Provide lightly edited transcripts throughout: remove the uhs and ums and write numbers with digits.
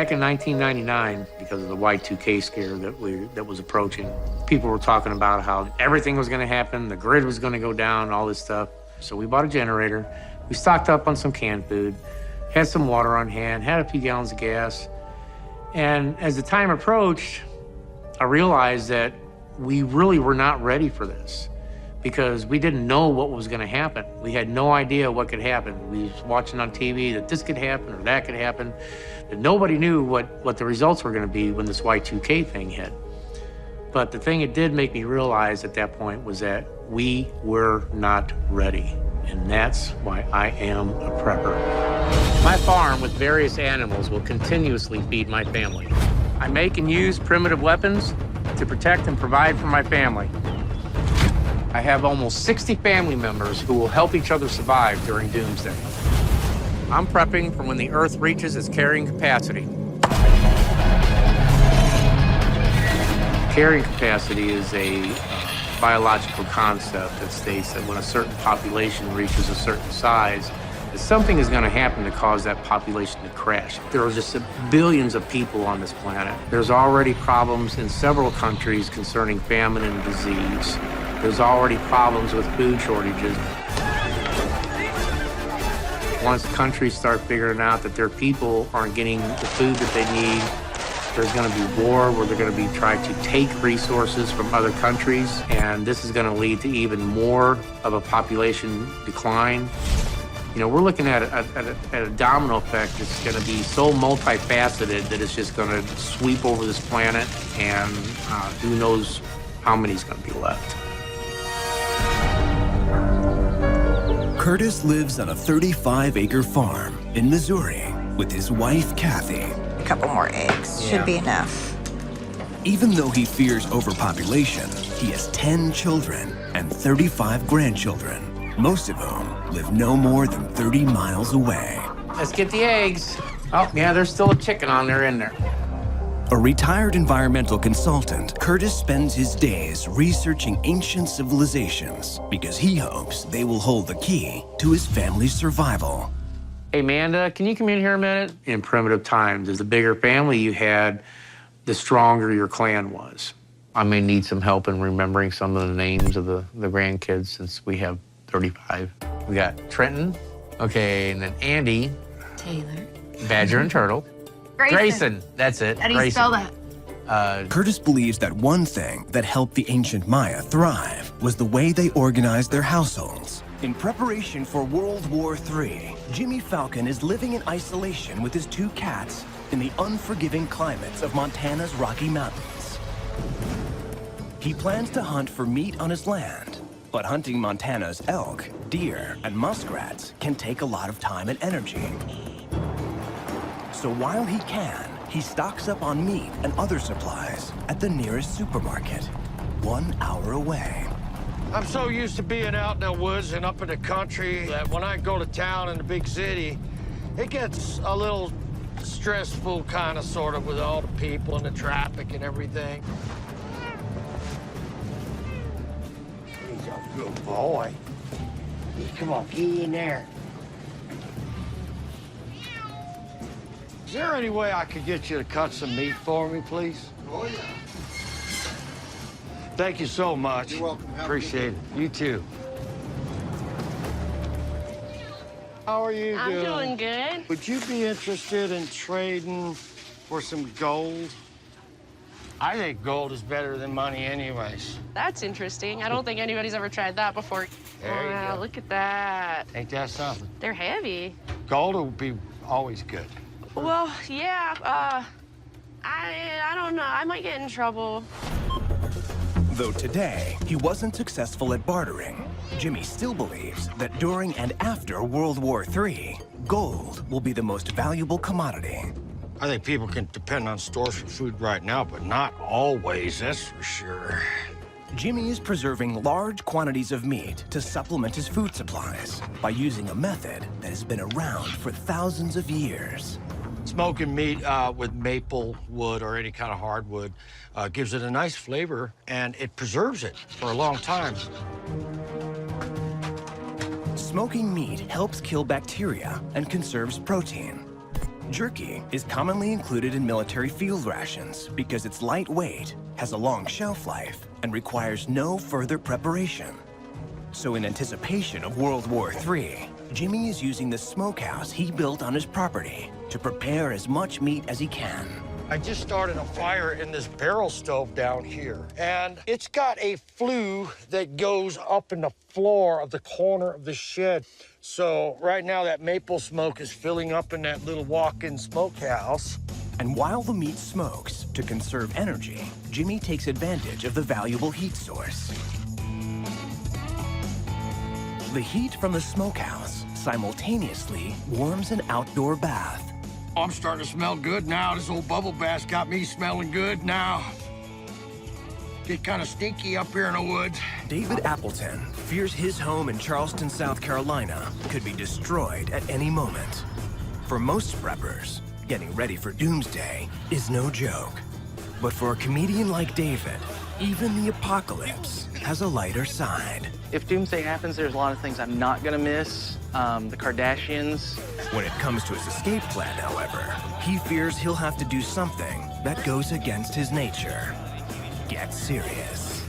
Back in 1999, because of the Y2K scare that was approaching, people were talking about how everything was going to happen, the grid was going to go down, all this stuff. So we bought a generator, we stocked up on some canned food, had some water on hand, had a few gallons of gas. And as the time approached, I realized that we really were not ready for this because we didn't know what was going to happen. We had no idea what could happen. We was watching on TV that this could happen or that could happen. But nobody knew what the results were going to be when this Y2K thing hit. But the thing it did make me realize at that point was that we were not ready. And that's why I am a prepper. My farm with various animals will continuously feed my family. I make and use primitive weapons to protect and provide for my family. I have almost 60 family members who will help each other survive during Doomsday. I'm prepping for when the Earth reaches its carrying capacity. Carrying capacity is a biological concept that states that when a certain population reaches a certain size, that something is going to happen to cause that population to crash. There are just billions of people on this planet. There's already problems in several countries concerning famine and disease. There's already problems with food shortages. Once countries start figuring out that their people aren't getting the food that they need, there's going to be war where they're going to be trying to take resources from other countries, and this is going to lead to even more of a population decline. You know, we're looking at a domino effect that's going to be so multifaceted that it's just going to sweep over this planet, and who knows how many is going to be left. Curtis lives on a 35-acre farm in Missouri with his wife, Kathy. A couple more eggs should be enough. Even though he fears overpopulation, he has 10 children and 35 grandchildren, most of whom live no more than 30 miles away. Let's get the eggs. Oh, yeah, there's still a chicken on there in there. A retired environmental consultant, Curtis spends his days researching ancient civilizations because he hopes they will hold the key to his family's survival. Hey, Amanda, can you come in here a minute? In primitive times, as the bigger family you had, the stronger your clan was. I may need some help in remembering some of the names of the grandkids since we have 35. We got Trenton, okay, and then Andy. Taylor. Badger and Turtle. Grayson, that's it. How do you spell that? Curtis believes that one thing that helped the ancient Maya thrive was the way they organized their households. In preparation for World War III, Jimmy Falcon is living in isolation with his 2 cats in the unforgiving climates of Montana's Rocky Mountains. He plans to hunt for meat on his land, but hunting Montana's elk, deer, and muskrats can take a lot of time and energy. So while he can, he stocks up on meat and other supplies at the nearest supermarket, 1 hour away. I'm so used to being out in the woods and up in the country that when I go to town in the big city, it gets a little stressful, kind of, sort of, with all the people and the traffic and everything. He's a good boy. Come on, get in there. Is there any way I could get you to cut some meat for me, please? Oh, yeah. Thank you so much. You're welcome. Appreciate it. You too. How are you doing? I'm doing good. Would you be interested in trading for some gold? I think gold is better than money anyways. That's interesting. I don't think anybody's ever tried that before. There you Wow, go. look at that. Ain't that something? They're heavy. Gold will be always good. Well, yeah, I don't know. I might get in trouble. Though today, he wasn't successful at bartering, Jimmy still believes that during and after World War III, gold will be the most valuable commodity. I think people can depend on stores for food right now, but not always, that's for sure. Jimmy is preserving large quantities of meat to supplement his food supplies by using a method that has been around for thousands of years. Smoking meat with maple wood or any kind of hardwood gives it a nice flavor, and it preserves it for a long time. Smoking meat helps kill bacteria and conserves protein. Jerky is commonly included in military field rations because it's lightweight, has a long shelf life, and requires no further preparation. So in anticipation of World War III, Jimmy is using the smokehouse he built on his property to prepare as much meat as he can. I just started a fire in this barrel stove down here, and it's got a flue that goes up in the floor of the corner of the shed. So right now that maple smoke is filling up in that little walk-in smokehouse. And while the meat smokes to conserve energy, Jimmy takes advantage of the valuable heat source. The heat from the smokehouse simultaneously warms an outdoor bath. Oh, I'm starting to smell good now. This old bubble bath got me smelling good now. Get kind of stinky up here in the woods. David Appleton fears his home in Charleston, South Carolina could be destroyed at any moment. For most preppers, getting ready for Doomsday is no joke. But for a comedian like David, even the apocalypse has a lighter side. If Doomsday happens, there's a lot of things I'm not gonna miss. The Kardashians. When it comes to his escape plan, however, he fears he'll have to do something that goes against his nature. Get serious.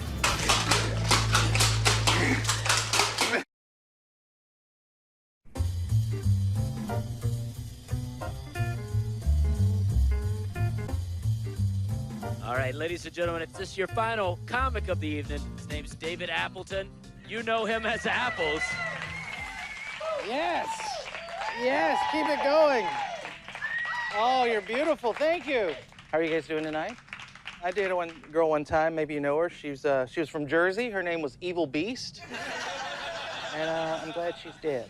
All right, ladies and gentlemen, it's this your final comic of the evening. His name's David Appleton. You know him as Apples. Yes. Yes, keep it going. Oh, you're beautiful. Thank you. How are you guys doing tonight? I dated one girl one time. Maybe you know her. She was from Jersey. Her name was Evil Beast. And I'm glad she's dead.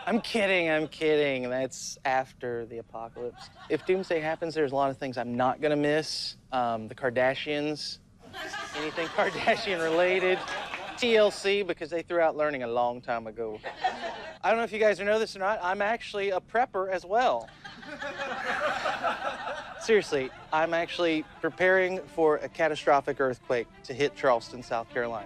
I'm kidding. That's after the apocalypse. If Doomsday happens, there's a lot of things I'm not gonna miss. The Kardashians, anything Kardashian related. TLC, because they threw out learning a long time ago. I don't know if you guys know this or not, I'm actually a prepper as well. Seriously, I'm actually preparing for a catastrophic earthquake to hit Charleston, South Carolina.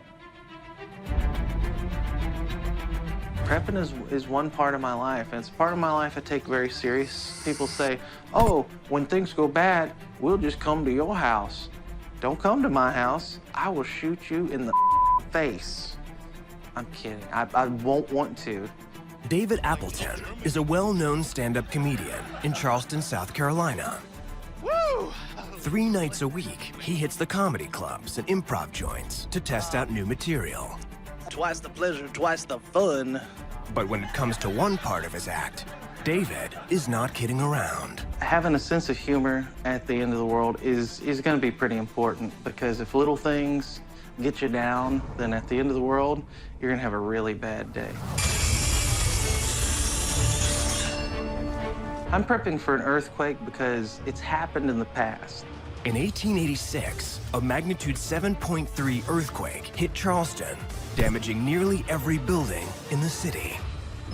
Prepping is one part of my life, and it's a part of my life I take very serious. People say, oh, when things go bad, we'll just come to your house. Don't come to my house. I will shoot you in the face. I'm kidding. I won't want to. David Appleton is a well-known stand-up comedian in Charleston, South Carolina. Woo! 3 nights a week, he hits the comedy clubs and improv joints to test out new material. Twice the pleasure, twice the fun. But when it comes to one part of his act, David is not kidding around. Having a sense of humor at the end of the world is gonna be pretty important, because if little things get you down, then at the end of the world, you're gonna have a really bad day. I'm prepping for an earthquake because it's happened in the past. In 1886, a magnitude 7.3 earthquake hit Charleston, damaging nearly every building in the city.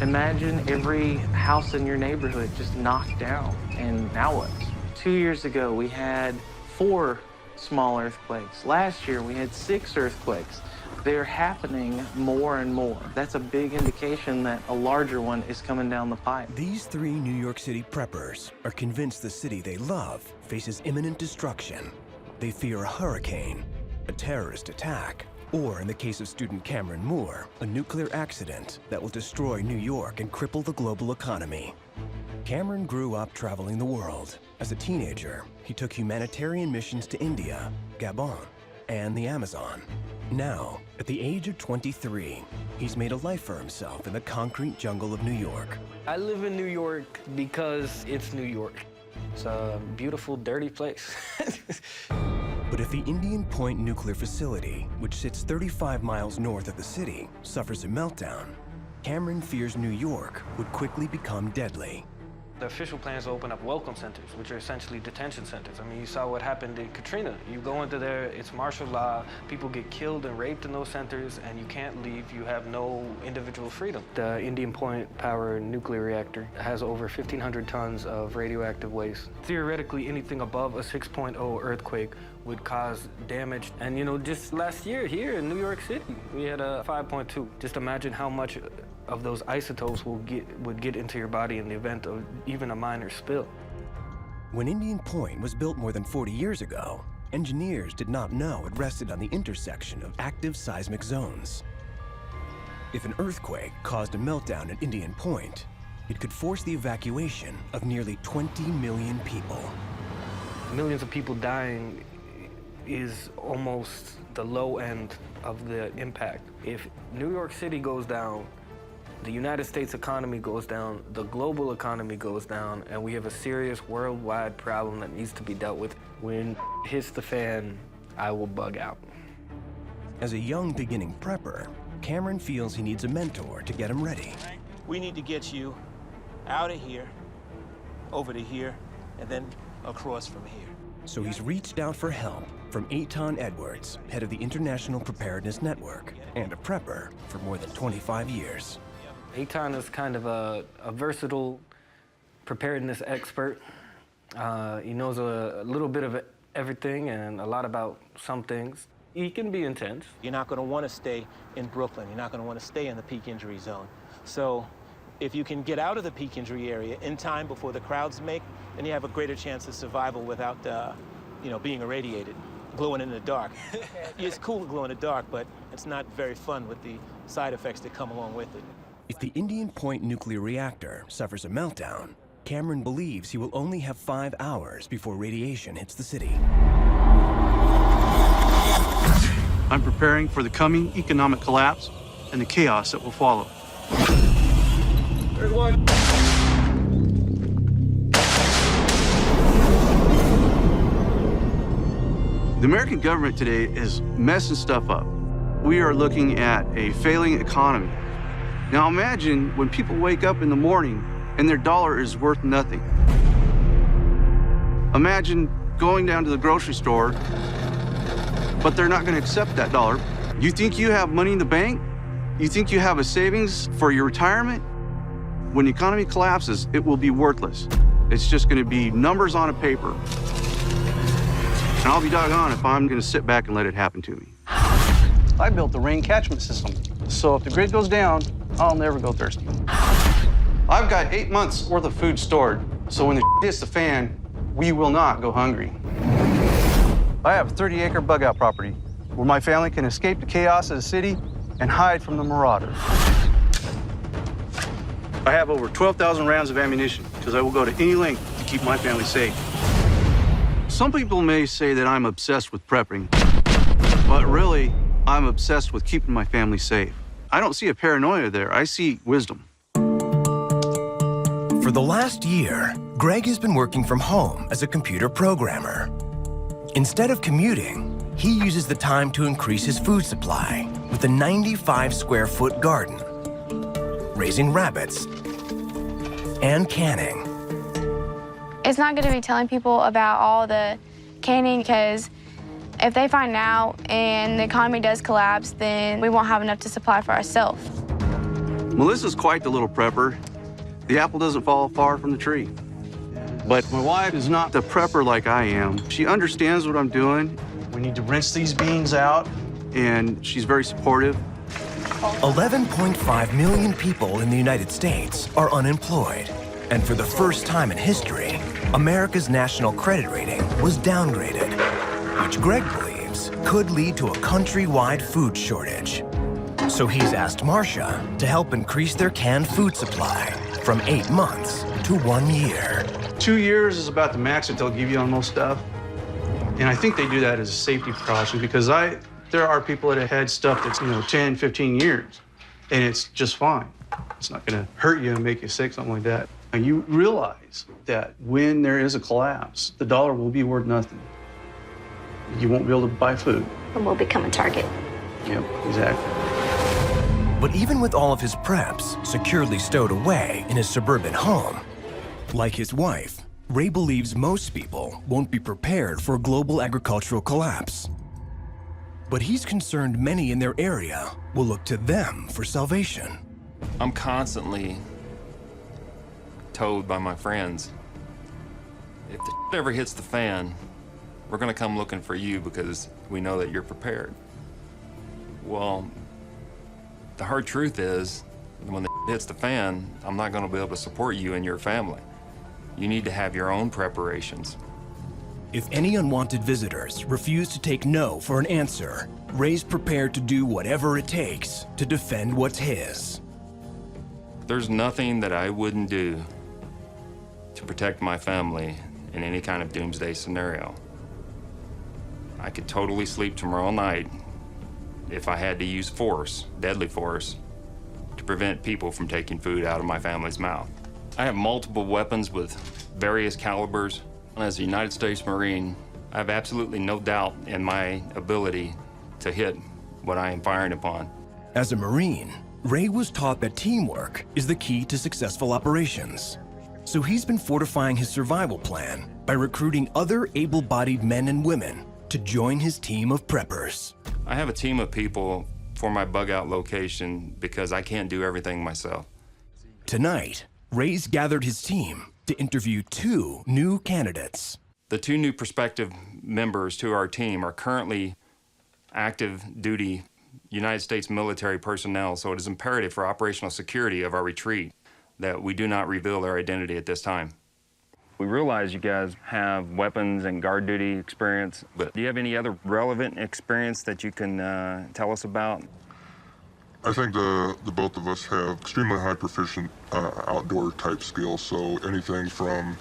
Imagine every house in your neighborhood just knocked down, and now what? 2 years ago, we had 4 small earthquakes. Last year, we had 6 earthquakes. They're happening more and more. That's a big indication that a larger one is coming down the pipe. These 3 New York City preppers are convinced the city they love faces imminent destruction. They fear a hurricane, a terrorist attack, or in the case of student Cameron Moore, a nuclear accident that will destroy New York and cripple the global economy. Cameron grew up traveling the world. As a teenager, he took humanitarian missions to India, Gabon, and the Amazon. Now, at the age of 23, he's made a life for himself in the concrete jungle of New York. I live in New York because it's New York. It's a beautiful, dirty place. But if the Indian Point nuclear facility, which sits 35 miles north of the city, suffers a meltdown, Cameron fears New York would quickly become deadly. The official plans to open up welcome centers, which are essentially detention centers. I mean, you saw what happened in Katrina. You go into there, it's martial law, people get killed and raped in those centers, and you can't leave, you have no individual freedom. The Indian Point Power nuclear reactor has over 1,500 tons of radioactive waste. Theoretically, anything above a 6.0 earthquake would cause damage. And you know, just last year here in New York City, we had a 5.2. Just imagine how much of those isotopes would get into your body in the event of even a minor spill. When Indian Point was built more than 40 years ago, engineers did not know it rested on the intersection of active seismic zones. If an earthquake caused a meltdown at Indian Point, it could force the evacuation of nearly 20 million people. Millions of people dying is almost the low end of the impact. If New York City goes down, the United States economy goes down, the global economy goes down, and we have a serious worldwide problem that needs to be dealt with. When it hits the fan, I will bug out. As a young beginning prepper, Cameron feels he needs a mentor to get him ready. We need to get you out of here, over to here, and then across from here. So he's reached out for help from Eitan Edwards, head of the International Preparedness Network, and a prepper for more than 25 years. Eitan is kind of a versatile preparedness expert. He knows a little bit of everything and a lot about some things. He can be intense. You're not going to want to stay in Brooklyn. You're not going to want to stay in the peak injury zone. So if you can get out of the peak injury area in time before the crowds make, then you have a greater chance of survival without, being irradiated, glowing in the dark. It's cool to glow in the dark, but it's not very fun with the side effects that come along with it. If the Indian Point nuclear reactor suffers a meltdown, Cameron believes he will only have 5 hours before radiation hits the city. I'm preparing for the coming economic collapse and the chaos that will follow. Third one. The American government today is messing stuff up. We are looking at a failing economy. Now imagine when people wake up in the morning and their dollar is worth nothing. Imagine going down to the grocery store, but they're not going to accept that dollar. You think you have money in the bank? You think you have a savings for your retirement? When the economy collapses, it will be worthless. It's just going to be numbers on a paper. And I'll be doggone if I'm going to sit back and let it happen to me. I built the rain catchment system, so if the grid goes down, I'll never go thirsty. I've got 8 months worth of food stored, so when the hits the fan, we will not go hungry. I have a 30-acre bug-out property where my family can escape the chaos of the city and hide from the marauders. I have over 12,000 rounds of ammunition because I will go to any length to keep my family safe. Some people may say that I'm obsessed with prepping, but really, I'm obsessed with keeping my family safe. I don't see a paranoia there. I see wisdom. For the last year, Greg has been working from home as a computer programmer. Instead of commuting, he uses the time to increase his food supply with a 95-square-foot garden, raising rabbits, and canning. It's not going to be telling people about all the canning because if they find out and the economy does collapse, then we won't have enough to supply for ourselves. Melissa's quite the little prepper. The apple doesn't fall far from the tree. But my wife is not the prepper like I am. She understands what I'm doing. We need to rinse these beans out, and she's very supportive. 11.5 million people in the United States are unemployed. And for the first time in history, America's national credit rating was downgraded, which Greg believes could lead to a countrywide food shortage. So he's asked Marcia to help increase their canned food supply from 8 months to 1 year. 2 years is about the max that they'll give you on most stuff. And I think they do that as a safety precaution because there are people that have had stuff that's, 10, 15 years, and it's just fine. It's not gonna hurt you and make you sick, something like that. And you realize that when there is a collapse, the dollar will be worth nothing. You won't be able to buy food. And we'll become a target. Yep, exactly. But even with all of his preps securely stowed away in his suburban home, like his wife, Ray believes most people won't be prepared for a global agricultural collapse. But he's concerned many in their area will look to them for salvation. I'm constantly told by my friends, if the ever hits the fan, we're gonna come looking for you because we know that you're prepared. Well, the hard truth is, when the hits the fan, I'm not going to be able to support you and your family. You need to have your own preparations. If any unwanted visitors refuse to take no for an answer, Ray's prepared to do whatever it takes to defend what's his. There's nothing that I wouldn't do to protect my family in any kind of doomsday scenario. I could totally sleep tomorrow night if I had to use force, deadly force, to prevent people from taking food out of my family's mouth. I have multiple weapons with various calibers. As a United States Marine, I have absolutely no doubt in my ability to hit what I am firing upon. As a Marine, Ray was taught that teamwork is the key to successful operations. So he's been fortifying his survival plan by recruiting other able-bodied men and women to join his team of preppers. I have a team of people for my bug-out location because I can't do everything myself. Tonight, Ray's gathered his team to interview 2 new candidates. The 2 new prospective members to our team are currently active duty United States military personnel, so it is imperative for operational security of our retreat that we do not reveal their identity at this time. We realize you guys have weapons and guard duty experience, but do you have any other relevant experience that you can tell us about? I think the both of us have extremely high proficient outdoor type skills, so anything from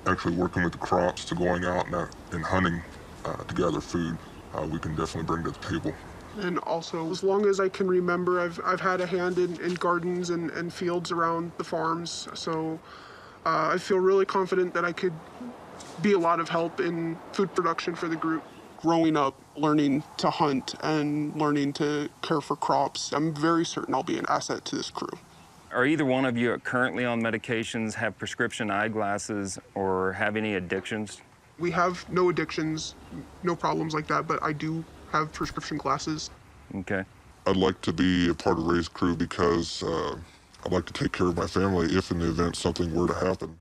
actually working with the crops to going out and hunting to gather food, we can definitely bring to the table. And also, as long as I can remember, I've had a hand in gardens and fields around the farms, so I feel really confident that I could be a lot of help in food production for the group. Growing up, learning to hunt and learning to care for crops, I'm very certain I'll be an asset to this crew. Are either one of you currently on medications, have prescription eyeglasses, or have any addictions? We have no addictions, no problems like that, but I do have prescription glasses. Okay. I'd like to be a part of Ray's crew because I'd like to take care of my family if in the event something were to happen.